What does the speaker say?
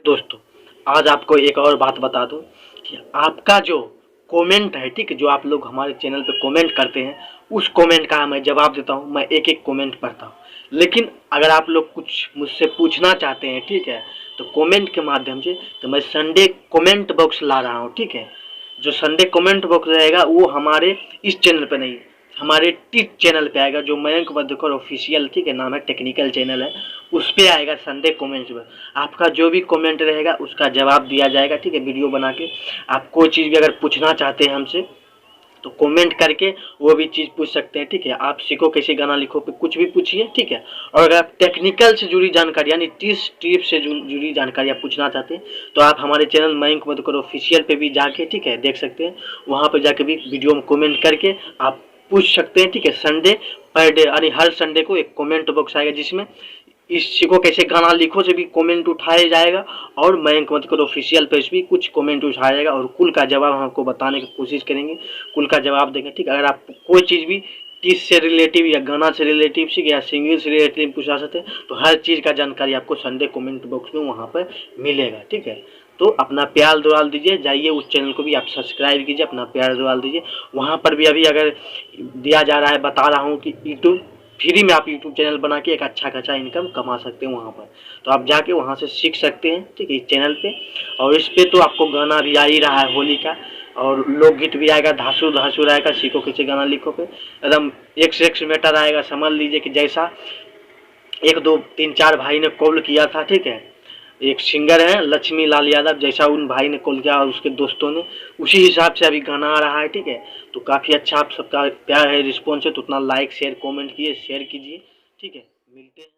दोस्तों, आज आपको एक और बात बता दूं कि आपका जो कमेंट है, ठीक है, जो आप लोग हमारे चैनल पे कमेंट करते हैं, उस कमेंट का मैं जवाब देता हूं। मैं एक एक कमेंट पढ़ता हूं। लेकिन अगर आप लोग कुछ मुझसे पूछना चाहते हैं, ठीक है, तो कमेंट के माध्यम से तो मैं संडे कमेंट बॉक्स ला रहा हूं। ठीक है, जो संडे कमेंट बॉक्स रहेगा वो हमारे इस चैनल पे नहीं, हमारे टिच चैनल पे आएगा, जो मयंक मधुकर ऑफिशियल, ठीक है, नाम है, टेक्निकल चैनल है, उस पे आएगा संडे कमेंट्स में। आपका जो भी कमेंट रहेगा उसका जवाब दिया जाएगा। ठीक है, वीडियो बना के। आप कोई चीज़ भी अगर पूछना चाहते हैं हमसे तो कमेंट करके वो भी चीज़ पूछ सकते हैं। ठीक है, आप सीखो कैसे गाना लिखो पे कुछ भी पूछिए। ठीक है, और अगर आप टेक्निकल से जुड़ी जानकारी यानी टिप से जुड़ी जानकारी आप पूछना चाहते हैं तो आप हमारे चैनल मयंक मधुकर ऑफिशियल पे भी जाके, ठीक है, देख सकते हैं। वहाँ पे जाके भी वीडियो में कमेंट करके आप पूछ सकते हैं। ठीक है, संडे पर डे यानी हर संडे को एक कमेंट बॉक्स आएगा जिसमें इस सीखो कैसे गाना लिखो से भी कमेंट उठाया जाएगा और मयंक मधुकर ऑफिशियल पेज भी कुछ कमेंट उठाया जाएगा और कुल का जवाब हम आपको बताने की कोशिश करेंगे, कुल का जवाब देंगे। ठीक है, अगर आप कोई चीज़ भी टिस से रिलेटिव या गाना से रिलेटिव से या सिंगिंग से रिलेटिव पूछा सकते हैं तो हर चीज़ का जानकारी आपको संडे कमेंट बॉक्स में वहाँ पर मिलेगा। ठीक है, तो अपना प्यार दुलाल दीजिए, जाइए उस चैनल को भी आप सब्सक्राइब कीजिए, अपना प्यार दुलाल दीजिए। वहाँ पर भी अभी अगर दिया जा रहा है, बता रहा हूँ कि यूट्यूब फ्री में आप यूट्यूब चैनल बना के एक अच्छा खासा इनकम कमा सकते हैं वहाँ पर, तो आप जाके वहाँ से सीख सकते हैं। ठीक है, इस चैनल पे। और इस पे तो आपको गाना भी आ ही रहा है होली का, और लोकगीत भी आएगा, धासुर धासुर आएगा, सीखो कैसे गाना लिखो पे एकदम एक से एक मैटर आएगा। समझ लीजिए कि जैसा एक दो तीन चार भाई ने कॉल किया था, ठीक है, एक सिंगर है लक्ष्मी लाल यादव, जैसा उन भाई ने कॉल किया और उसके दोस्तों ने, उसी हिसाब से अभी गाना आ रहा है। ठीक है, तो काफ़ी अच्छा आप सबका प्यार है, रिस्पॉन्स है, तो उतना लाइक शेयर कमेंट कीजिए, शेयर कीजिए। ठीक है, मिलते हैं।